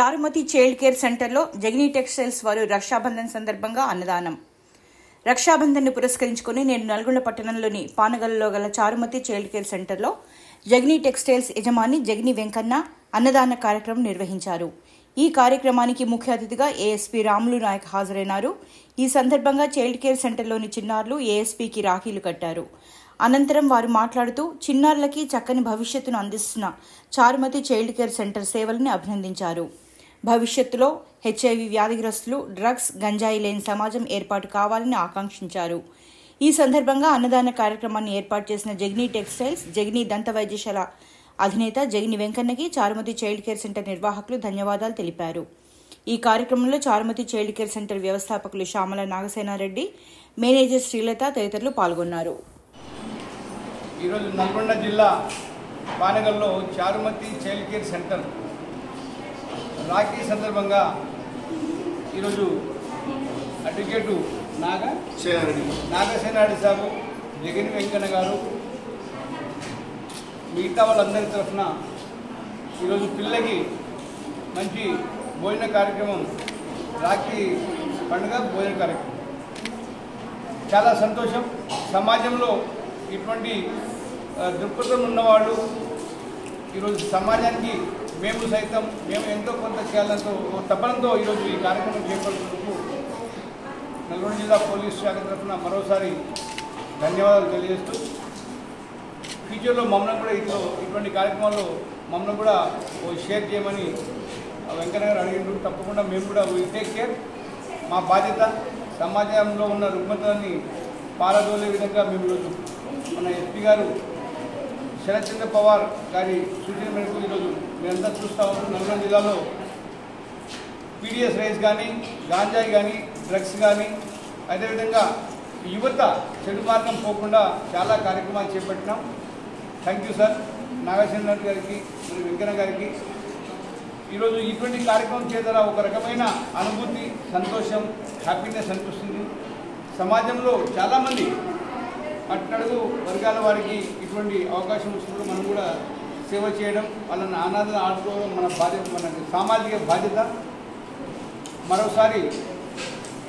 Charumathi child care సెంటర్లో Jagani textiles వారు రక్షాబంధన్ సందర్భంగా అన్నదానం. రక్షాబంధన్ ను పురస్కరించుకుని నేడు నల్గొండ పట్టణంలోని పానగల్లో గల చారుమతి చైల్డ్ కేర్ సెంటర్లో జగనీ టెక్స్టైల్స్ యజమాని జగనీ వెంకన్న అన్నదాన కార్యక్రమం నిర్వహించారు. ఈ కార్యక్రమానికి ముఖ్య అతిథిగా ఏఎస్పీ రాములు నాయక్ హాజరైనారు. ఈ సందర్భంగా చైల్డ్ కేర్ సెంటర్లోని చిన్నారులు ఏఎస్పీకి రాఖీలు కట్టారు. అనంతరం వారు మాట్లాడుతూ చిన్నారులకి చక్కని భవిష్యత్తును అందిస్తున్న చారుమతి చైల్డ్ కేర్ సెంటర్ సేవలను అభినందించారు. భవిష్యత్తులో హెచ్ఐవి వ్యాధిగ్రస్తులు, డ్రగ్స్, గంజాయి లేని సమాజం ఏర్పాటు కావాలని ఆకాంక్షించారు. ఈ సందర్భంగా అన్నదాన కార్యక్రమాన్ని ఏర్పాటు చేసిన జగనీ టెక్స్టైల్స్, జగనీ దంత వైద్యశాల అధినేత Jagani వెంకన్నకి Charumathi child care centre నిర్వాహకులు ధన్యవాదాలు తెలిపారు. ఈ కార్యక్రమంలో చారుమతి చైల్డ్ కేర్ సెంటర్ వ్యవస్థాపకులు శ్యామల నాగసేనారెడ్డి, మేనేజర్ శ్రీలత తదితరులు పాల్గొన్నారు. ఈరోజు నల్గొండ జిల్లా పానగల్లో Charumathi child care centre Rakhi సందర్భంగా ఈరోజు అడ్వకేటు నాగసేనారెడ్డి సాబు, జగనీ వెంకన్న గారు, మిగతా వాళ్ళందరి తరఫున ఈరోజు పిల్లకి మంచి భోజన కార్యక్రమం, రాఖీ పండుగ భోజన కార్యక్రమం చాలా సంతోషం. సమాజంలో ఇటువంటి దృక్పథం ఉన్నవాళ్ళు ఈరోజు సమాజానికి మేము ఎంతో కొంత చేయాలంతో తపనంతో ఈరోజు ఈ కార్యక్రమం చేపడుతున్నందుకు నల్గొండ జిల్లా పోలీసు శాఖ తరఫున మరోసారి ధన్యవాదాలు తెలియజేస్తూ, ఫ్యూచర్లో మమ్మల్ని కూడా ఇటువంటి కార్యక్రమాల్లో మమ్మల్ని కూడా షేర్ చేయమని వెంకన్న గారు అడిగినారు. తప్పకుండా మేము కూడా విల్ టేక్ కేర్. మా బాధ్యత సమాజంలో ఉన్న రుగ్మతని పారదోలే విధంగా మేము ఈరోజు మన ఎస్పీ గారు శరత్ చంద్ర పవార్ గారి సూచన మేరకు ఈరోజు మేమంతా చూస్తూ ఉన్నాం. నల్గొండ జిల్లాలో పీడిఎస్ రైస్ కానీ, గాంజాయి కానీ, డ్రగ్స్ కానీ, అదేవిధంగా యువత చెడు మార్గం పోకుండా చాలా కార్యక్రమాలు చేపట్టినాం. థ్యాంక్ యూ సార్, నాగసేన గారికి మరియు వెంకన్న గారికి. ఈరోజు ఇటువంటి కార్యక్రమం చేద్దారా ఒక రకమైన అనుభూతి, సంతోషం, హ్యాపీనెస్ అనిపిస్తుంది. సమాజంలో చాలామంది అట్టడుగు వర్గాల వారికి ఇటువంటి అవకాశం వస్తున్నప్పుడు మనం కూడా సేవ చేయడం, వాళ్ళని అనాథలు ఆడుకోవడం మన బాధ్యత, మన సామాజిక బాధ్యత. మరోసారి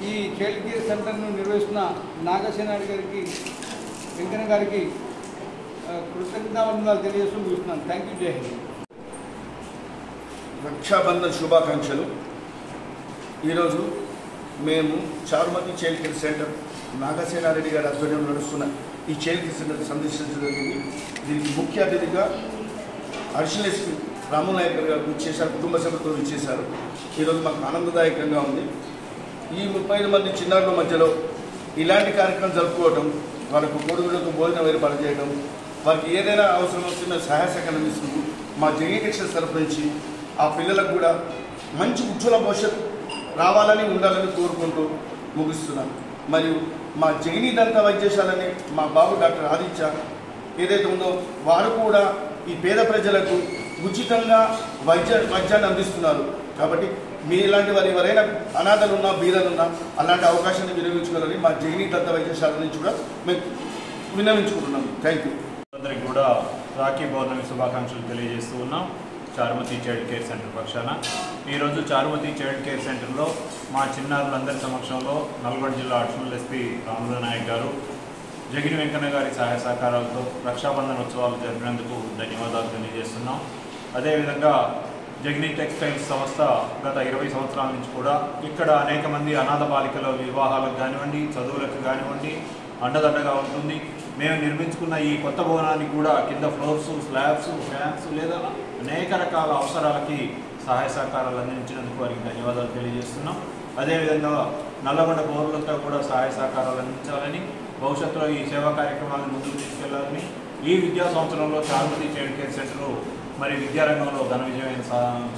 ఈ చైల్డ్ కేర్ సెంటర్ను నిర్వహిస్తున్న నాగసేనారెడ్డి గారికి, వెంకన్న గారికి కృతజ్ఞతావందనాలు తెలియజేస్తూ ముగిస్తున్నాను. Thank you. జై హింద్. రక్షాబంధన్ శుభాకాంక్షలు. ఈరోజు మేము చారుమతి చైల్డ్ కేర్ సెంటర్ నాగసేనారెడ్డి గారి ఆధ్వర్యంలో నడుస్తున్న ఈ చైల్డ్ కేర్ సెంటర్ సందర్శించడం జరిగింది. దీనికి ముఖ్య అతిథిగా అడిషనల్ ఎస్పీ రాములు నాయక్ గారు ఇచ్చేశారు, కుటుంబ సభ్యులతో ఇచ్చేశారు. ఈరోజు మాకు ఆనందదాయకంగా ఉంది. ఈ 35 మంది చిన్నారుల మధ్యలో ఇలాంటి కార్యక్రమం జరుపుకోవడం, వాళ్ళకు కొడుకులకు భోజనం ఏర్పాటు చేయడం, వారికి ఏదైనా అవసరం వస్తున్న సహాయ సహకారం ఇస్తుంది. మా జగనీ టెక్స్టైల్స్ తరఫు నుంచి ఆ పిల్లలకు కూడా మంచి ఉజ్వల భవిష్యత్తు రావాలని, ఉండాలని కోరుకుంటూ ముగిస్తున్నాను. మరియు మా జగనీ దంత వైద్యశాలని మా బాబు డాక్టర్ ఆదిత్య ఏదైతే ఉందో వారు కూడా ఈ పేద ప్రజలకు ఉచితంగా వైద్యాన్ని అందిస్తున్నారు. కాబట్టి మీ ఇలాంటి వారు ఎవరైనా అనాథలున్నా, బీదలున్నా అలాంటి అవకాశాన్ని వినియోగించుకోవాలని మా జగనీ దంత వైద్యశాల నుంచి కూడా మేము విన్నవించుకుంటున్నాము. Thank you. అందరికి కూడా రాఖీ పౌర్ణమి శుభాకాంక్షలు తెలియజేస్తూ ఉన్నాం. చారుమతి చైల్డ్ కేర్ సెంటర్ పక్షాన ఈరోజు చారుమతి చైల్డ్ కేర్ సెంటర్లో మా చిన్నారులందరి సమక్షంలో నల్గొండ జిల్లా అడిషనల్ ఎస్పీ రాములు నాయక్ గారు, జగనీ వెంకన్న గారి సహాయ సహకారాలతో రక్షాబంధన్ ఉత్సవాలు జరిపినందుకు ధన్యవాదాలు తెలియజేస్తున్నాం. అదేవిధంగా జగనీ టెక్స్టైల్స్ సంస్థ గత 20 సంవత్సరాల నుంచి కూడా ఇక్కడ అనేక మంది అనాథ బాలికల వివాహాలకు కానివ్వండి, చదువులకు కానివ్వండి అండదండగా ఉంటుంది. మేము నిర్మించుకున్న ఈ కొత్త భవనానికి కూడా కింద ఫ్లోర్స్, స్లాబ్స్, ఫ్యాన్స్ లేదా అనేక రకాల అవసరాలకి సహాయ సహకారాలు అందించినందుకు వారికి ధన్యవాదాలు తెలియజేస్తున్నాం. అదేవిధంగా నల్లగొండ పౌరులతో కూడా సహాయ సహకారాలు అందించాలని, భవిష్యత్తులో ఈ సేవా కార్యక్రమాలను ముందుకు తీసుకెళ్లాలని, ఈ విద్యా సంవత్సరంలో చారుమతి చైల్డ్ కేర్ సెంటర్ మరి విద్యారంగంలో ఘన విజయం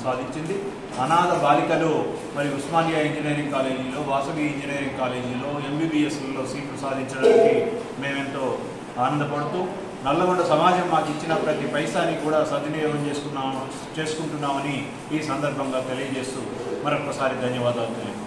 సాధించింది. అనాథ బాలికలు మరి ఉస్మానియా ఇంజనీరింగ్ కాలేజీలో, వాసవి ఇంజనీరింగ్ కాలేజీలో, ఎంబీబీఎస్లలో సీట్లు సాధించడానికి మేమెంతో ఆనందపడుతూ నల్లగొండ సమాజం మాకు ఇచ్చిన ప్రతి పైసాని కూడా సద్వినియోగం చేసుకుంటున్నామని ఈ సందర్భంగా తెలియజేస్తూ మరొకసారి ధన్యవాదాలు తెలియజేస్తున్నాను.